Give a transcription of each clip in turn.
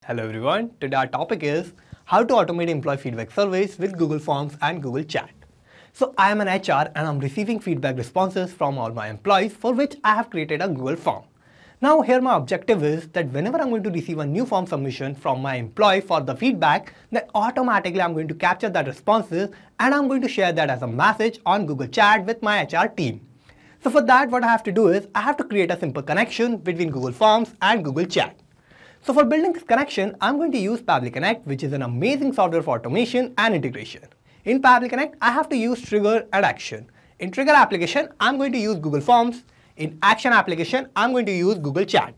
Hello everyone, today our topic is how to automate employee feedback surveys with Google Forms and Google Chat. So I am an HR and I'm receiving feedback responses from all my employees for which I have created a Google form. Now here my objective is that whenever I'm going to receive a new form submission from my employee for the feedback, then automatically I'm going to capture that responses and I'm going to share that as a message on Google Chat with my HR team. So for that what I have to do is I have to create a simple connection between Google Forms and Google Chat. So for building this connection, I'm going to use Pabbly Connect, which is an amazing software for automation and integration. In Pabbly Connect, I have to use trigger and action. In trigger application, I'm going to use Google Forms. In action application, I'm going to use Google Chat.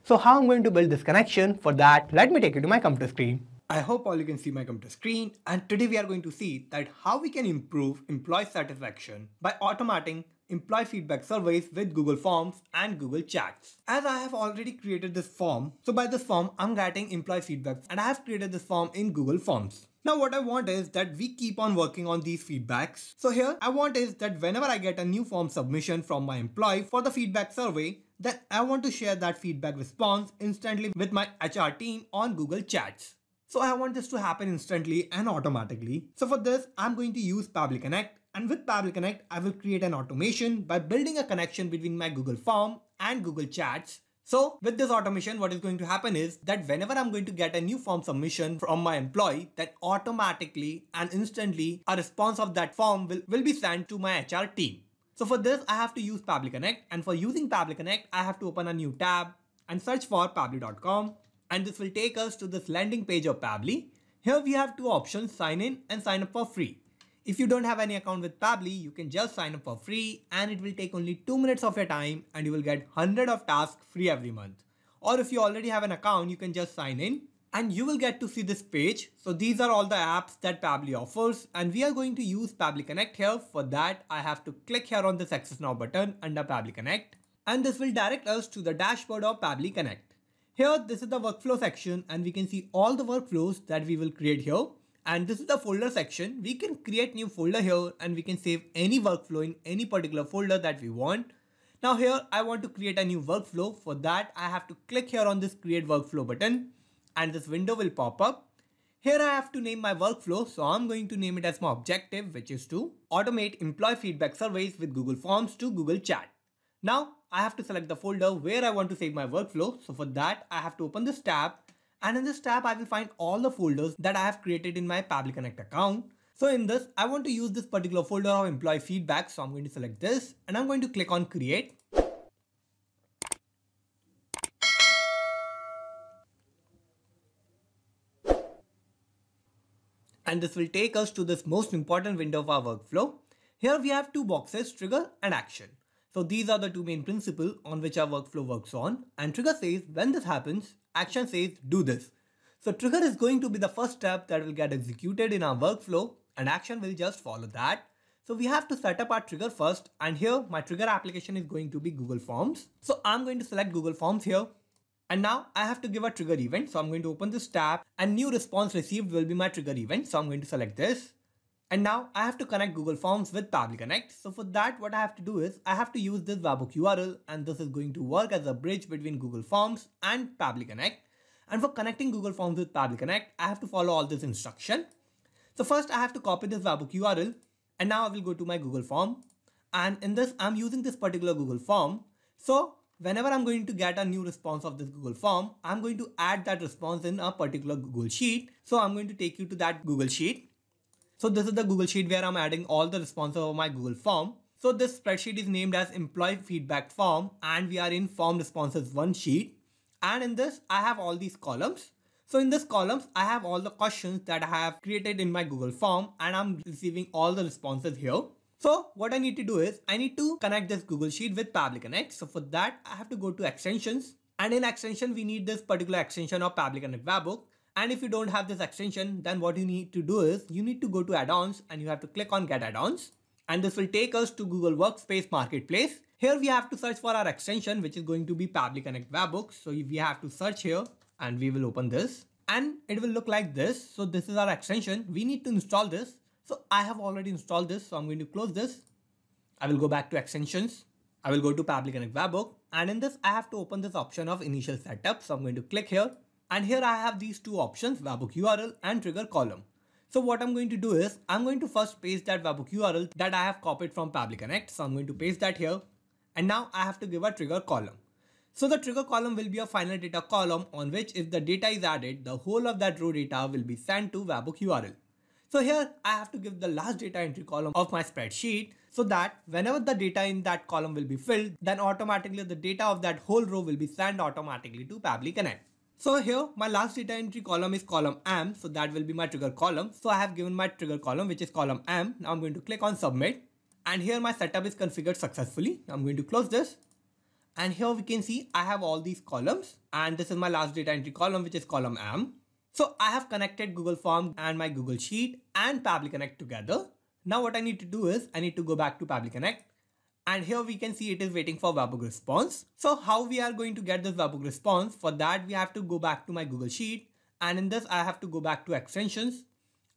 So how I'm going to build this connection? For that, let me take you to my computer screen. I hope all you can see my computer screen, and today we are going to see that how we can improve employee satisfaction by automating employee feedback surveys with Google Forms and Google Chats. As I have already created this form, so by this form I'm getting employee feedback and I have created this form in Google Forms. Now what I want is that we keep on working on these feedbacks. So here I want is that whenever I get a new form submission from my employee for the feedback survey, then I want to share that feedback response instantly with my HR team on Google Chats. So I want this to happen instantly and automatically. So for this, I'm going to use Pabbly Connect. And with Pabbly Connect, I will create an automation by building a connection between my Google Form and Google Chats. So with this automation, what is going to happen is that whenever I'm going to get a new form submission from my employee, that automatically and instantly a response of that form will be sent to my HR team. So for this, I have to use Pabbly Connect. And for using Pabbly Connect, I have to open a new tab and search for pabbly.com. And this will take us to this landing page of Pabbly. Here we have two options, sign in and sign up for free. If you don't have any account with Pabbly, you can just sign up for free and it will take only 2 minutes of your time and you will get 100 of tasks free every month. Or if you already have an account, you can just sign in and you will get to see this page. So these are all the apps that Pabbly offers and we are going to use Pabbly Connect here. For that, I have to click here on this Access Now button under Pabbly Connect and this will direct us to the dashboard of Pabbly Connect. Here, this is the workflow section and we can see all the workflows that we will create here. And this is the folder section. We can create new folder here and we can save any workflow in any particular folder that we want. Now here, I want to create a new workflow. For that, I have to click here on this create workflow button and this window will pop up. Here I have to name my workflow. So I'm going to name it as my objective, which is to automate employee feedback surveys with Google Forms to Google Chat. Now I have to select the folder where I want to save my workflow. So for that, I have to open this tab. And in this tab, I will find all the folders that I have created in my Pabbly Connect account. So in this, I want to use this particular folder of employee feedback. So I'm going to select this and I'm going to click on create. And this will take us to this most important window of our workflow. Here we have two boxes, trigger and action. So these are the two main principles on which our workflow works on. And trigger says when this happens, action says do this. So trigger is going to be the first step that will get executed in our workflow and action will just follow that. So we have to set up our trigger first and here my trigger application is going to be Google Forms. So I'm going to select Google Forms here. And now I have to give a trigger event. So I'm going to open this tab and new response received will be my trigger event. So I'm going to select this. And now I have to connect Google Forms with Pabbly Connect. So for that, what I have to do is I have to use this webhook URL and this is going to work as a bridge between Google Forms and Pabbly Connect. And for connecting Google Forms with Pabbly Connect, I have to follow all this instruction. So first I have to copy this webhook URL and now I will go to my Google Form. And in this, I'm using this particular Google Form. So whenever I'm going to get a new response of this Google Form, I'm going to add that response in a particular Google Sheet. So I'm going to take you to that Google Sheet. So this is the Google Sheet where I'm adding all the responses of my Google Form. So this spreadsheet is named as employee feedback form and we are in form responses 1 sheet. And in this, I have all these columns. So in this columns, I have all the questions that I have created in my Google Form and I'm receiving all the responses here. So what I need to do is I need to connect this Google Sheet with Pabbly Connect. So for that, I have to go to extensions and in extension, we need this particular extension of Pabbly Connect webhook. And if you don't have this extension, then what you need to do is you need to go to add-ons and you have to click on get add-ons. And this will take us to Google Workspace Marketplace. Here we have to search for our extension, which is going to be Pabbly Connect webhook. So we have to search here and we will open this and it will look like this. So this is our extension. We need to install this. So I have already installed this. So I'm going to close this. I will go back to extensions. I will go to Pabbly Connect webhook, and in this I have to open this option of initial setup. So I'm going to click here And here I have these two options, webhook URL and trigger column. So what I'm going to do is I'm going to first paste that webhook URL that I have copied from Pabbly Connect. So I'm going to paste that here. And now I have to give a trigger column. So the trigger column will be a final data column on which if the data is added, the whole of that row data will be sent to webhook URL. So here I have to give the last data entry column of my spreadsheet so that whenever the data in that column will be filled, then automatically the data of that whole row will be sent automatically to Pabbly Connect. So here my last data entry column is column M, so that will be my trigger column. So I have given my trigger column which is column M. Now I'm going to click on submit and here my setup is configured successfully. I'm going to close this and here we can see I have all these columns and this is my last data entry column which is column M. So I have connected Google Form and my Google Sheet and Pabbly Connect together. Now what I need to do is I need to go back to Pabbly Connect. And here we can see it is waiting for webhook response. So how we are going to get this webhook response? For that we have to go back to my Google Sheet and in this I have to go back to extensions.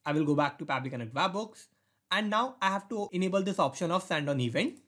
I will go back to Pabbly Connect webhooks and now I have to enable this option of send on event.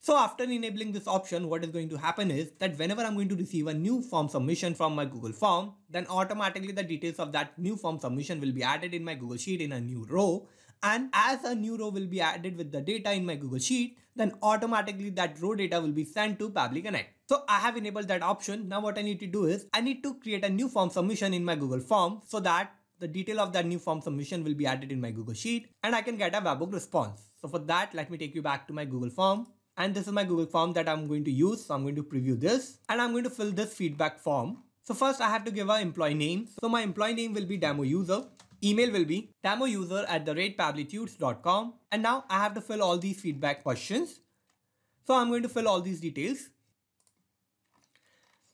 So after enabling this option, what is going to happen is that whenever I'm going to receive a new form submission from my Google Form, then automatically the details of that new form submission will be added in my Google Sheet in a new row. And as a new row will be added with the data in my Google Sheet, then automatically that row data will be sent to Pabbly Connect. So I have enabled that option. Now what I need to do is I need to create a new form submission in my Google Form so that the detail of that new form submission will be added in my Google Sheet and I can get a webhook response. So for that, let me take you back to my Google Form. And this is my Google Form that I'm going to use. So I'm going to preview this and I'm going to fill this feedback form. So first I have to give an employee name. So my employee name will be demo user. Email will be demoUser@pabblytudes.com. And now I have to fill all these feedback questions. So I'm going to fill all these details.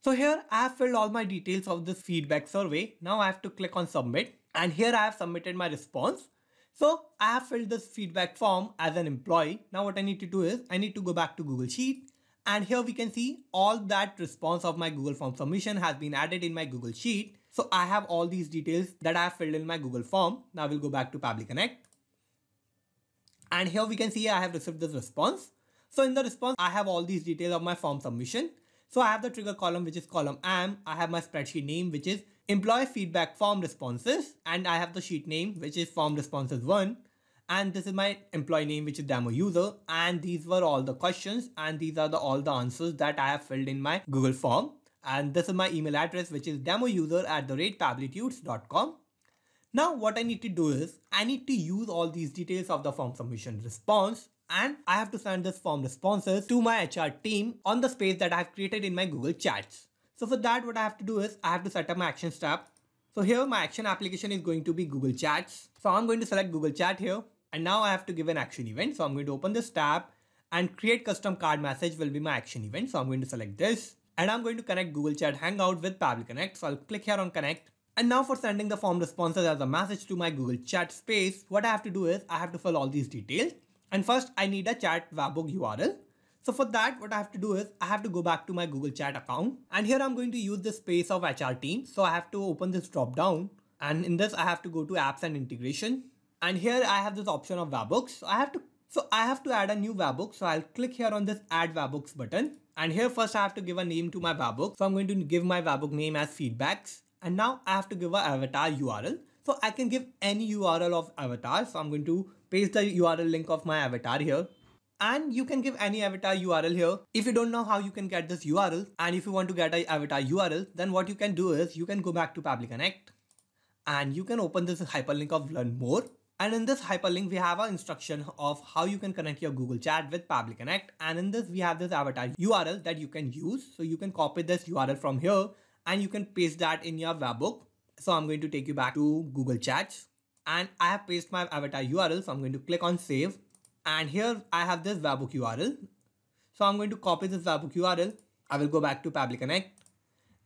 So here I have filled all my details of this feedback survey. Now I have to click on submit and here I have submitted my response. So I have filled this feedback form as an employee. Now what I need to do is I need to go back to Google Sheet and here we can see all that response of my Google Form submission has been added in my Google Sheet. So I have all these details that I have filled in my Google Form. Now we'll go back to Pabbly Connect. And here we can see I have received this response. So in the response, I have all these details of my form submission. So I have the trigger column, which is column M. I have my spreadsheet name, which is employee feedback form responses. And I have the sheet name, which is form responses 1. And this is my employee name, which is demo user. And these were all the questions. And these are all the answers that I have filled in my Google Form. And this is my email address, which is demoUser@pabblytudes.com. Now what I need to do is I need to use all these details of the form submission response and I have to send this form responses to my HR team on the space that I have created in my Google Chats. So for that, what I have to do is I have to set up my action tab. So here my action application is going to be Google Chats. So I'm going to select Google Chat here and now I have to give an action event. So I'm going to open this tab and create custom card message will be my action event. So I'm going to select this and I'm going to connect Google Chat Hangout with Pabbly Connect. So I'll click here on connect. And now for sending the form responses as a message to my Google Chat space, what I have to do is I have to fill all these details. And first I need a chat webhook URL. So for that, what I have to do is I have to go back to my Google Chat account. And here I'm going to use the space of HR team. So I have to open this drop down. And in this, I have to go to apps and integration. And here I have this option of webhooks. So I have to add a new webhook. So I'll click here on this add webhooks button. And here first I have to give a name to my webhook. So I'm going to give my webhook name as feedbacks. And now I have to give an avatar URL. So I can give any URL of avatar. So I'm going to paste the URL link of my avatar here. And you can give any avatar URL here. If you don't know how you can get this URL and if you want to get an avatar URL, then what you can do is you can go back to Pabbly Connect and you can open this hyperlink of learn more. And in this hyperlink, we have an instruction of how you can connect your Google Chat with Pabbly Connect. And in this, we have this avatar URL that you can use. So you can copy this URL from here and you can paste that in your webhook. So I'm going to take you back to Google Chats and I have pasted my avatar URL. So I'm going to click on save and here I have this webhook URL. So I'm going to copy this webhook URL. I will go back to Pabbly Connect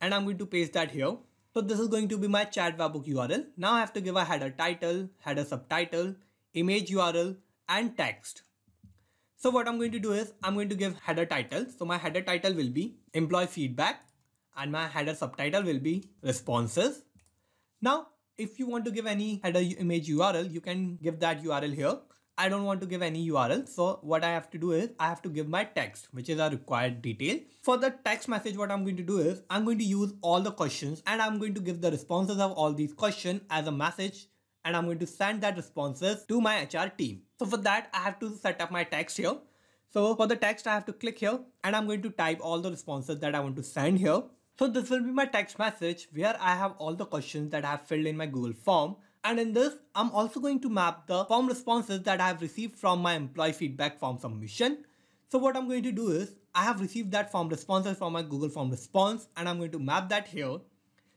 and I'm going to paste that here. So this is going to be my chat webhook URL. Now I have to give a header title, header subtitle, image URL and text. So what I'm going to do is I'm going to give header title. So my header title will be employee feedback and my header subtitle will be responses. Now, if you want to give any header image URL, you can give that URL here. I don't want to give any URL. So what I have to do is I have to give my text, which is a required detail. For the text message, what I'm going to do is I'm going to use all the questions and I'm going to give the responses of all these questions as a message, and I'm going to send that responses to my HR team. So for that, I have to set up my text here. So for the text, I have to click here and I'm going to type all the responses that I want to send here. So this will be my text message where I have all the questions that I have filled in my Google form. And in this, I'm also going to map the form responses that I have received from my employee feedback form submission. So what I'm going to do is I have received that form responses from my Google form response and I'm going to map that here.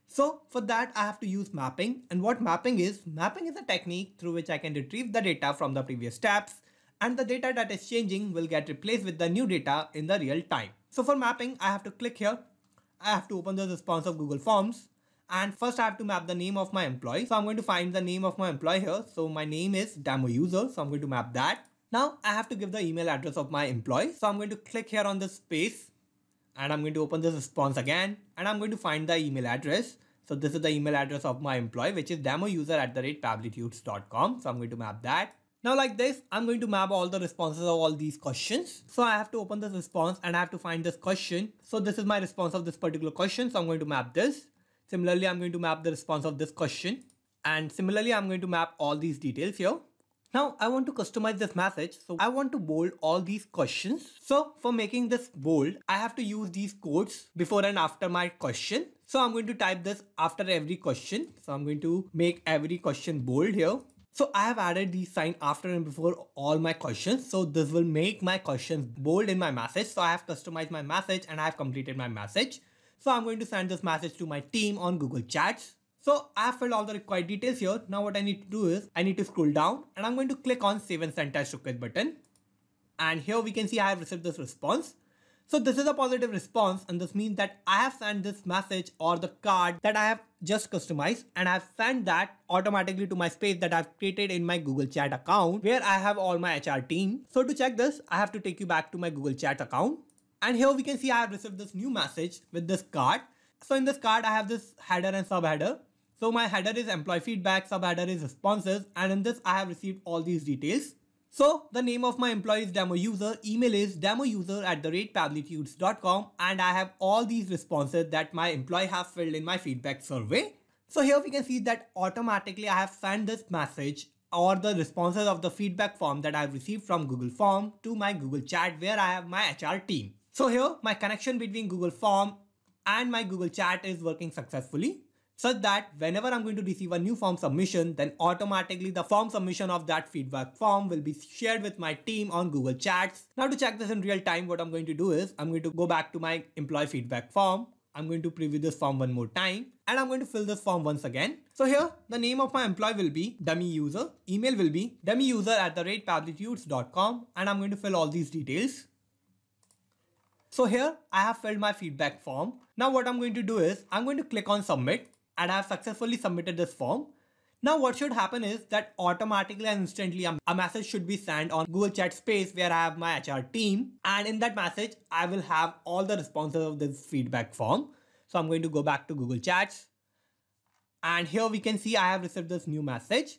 So for that, I have to use mapping. And what mapping is a technique through which I can retrieve the data from the previous steps, and the data that is changing will get replaced with the new data in the real time. So for mapping, I have to click here. I have to open the response of Google Forms. And first I have to map the name of my employee. So I'm going to find the name of my employee here. So my name is demo user. So I'm going to map that. Now I have to give the email address of my employee. So I'm going to click here on this space and I'm going to open this response again. And I'm going to find the email address. So this is the email address of my employee, which is demoUser@pabblytudes.com. So I'm going to map that. Now like this, I'm going to map all the responses of all these questions. So I have to open this response and I have to find this question. So this is my response of this particular question. So I'm going to map this. Similarly, I'm going to map the response of this question. And similarly, I'm going to map all these details here. Now I want to customize this message. So I want to bold all these questions. So for making this bold, I have to use these quotes before and after my question. So I'm going to type this after every question. So I'm going to make every question bold here. So I have added these sign after and before all my questions. So this will make my questions bold in my message. So I have customized my message and I have completed my message. So I'm going to send this message to my team on Google Chats. So I have filled all the required details here. Now what I need to do is I need to scroll down and I'm going to click on Save and Send Test Request button. And here we can see I have received this response. So this is a positive response, and this means that I have sent this message or the card that I have just customized, and I have sent that automatically to my space that I've created in my Google Chat account where I have all my HR team. So to check this, I have to take you back to my Google Chat account. And here we can see I have received this new message with this card. So in this card, I have this header and subheader. So my header is employee feedback, subheader is responses, and in this I have received all these details. So the name of my employee is demo user, email is demoUser@pabblytudes.com, and I have all these responses that my employee have filled in my feedback survey. So here we can see that automatically I have sent this message or the responses of the feedback form that I have received from Google Form to my Google Chat where I have my HR team. So here my connection between Google Form and my Google Chat is working successfully, such that whenever I'm going to receive a new form submission, then automatically the form submission of that feedback form will be shared with my team on Google Chats. Now to check this in real time, what I'm going to do is I'm going to go back to my employee feedback form. I'm going to preview this form one more time and I'm going to fill this form once again. So here the name of my employee will be dummy user, email will be dummyuser@pabblytudes.com, and I'm going to fill all these details. So here I have filled my feedback form. Now what I'm going to do is I'm going to click on submit. And I have successfully submitted this form. Now what should happen is that automatically and instantly a message should be sent on Google Chat space where I have my HR team. And in that message, I will have all the responses of this feedback form. So I'm going to go back to Google Chats. And here we can see I have received this new message.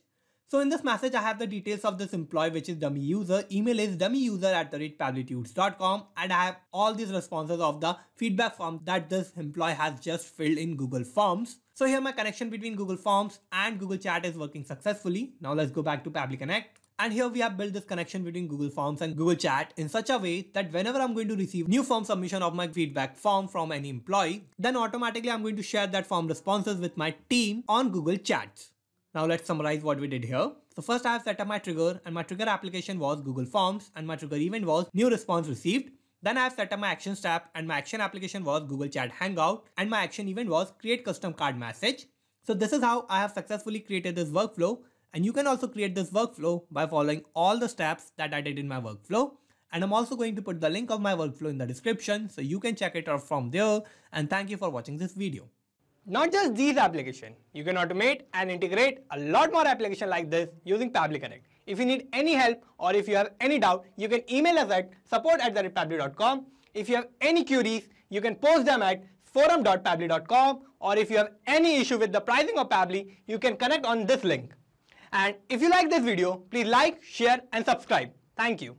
So in this message, I have the details of this employee, which is dummy user. Email is dummyuser@pabblytudes.com, and I have all these responses of the feedback form that this employee has just filled in Google Forms. So here my connection between Google Forms and Google Chat is working successfully. Now let's go back to Pabbly Connect. And here we have built this connection between Google Forms and Google Chat in such a way that whenever I'm going to receive new form submission of my feedback form from any employee, then automatically I'm going to share that form responses with my team on Google Chats. Now let's summarize what we did here. So first I have set up my trigger, and my trigger application was Google Forms, and my trigger event was new response received. Then I have set up my actions tab, and my action application was Google Chat Hangout, and my action event was create custom card message. So this is how I have successfully created this workflow, and you can also create this workflow by following all the steps that I did in my workflow. And I'm also going to put the link of my workflow in the description so you can check it out from there. And thank you for watching this video. Not just these applications, you can automate and integrate a lot more applications like this using Pabbly Connect. If you need any help or if you have any doubt, you can email us at support@pabbly.com. If you have any queries, you can post them at forum.pabbly.com, or if you have any issue with the pricing of Pabbly, you can connect on this link. And if you like this video, please like, share and subscribe. Thank you.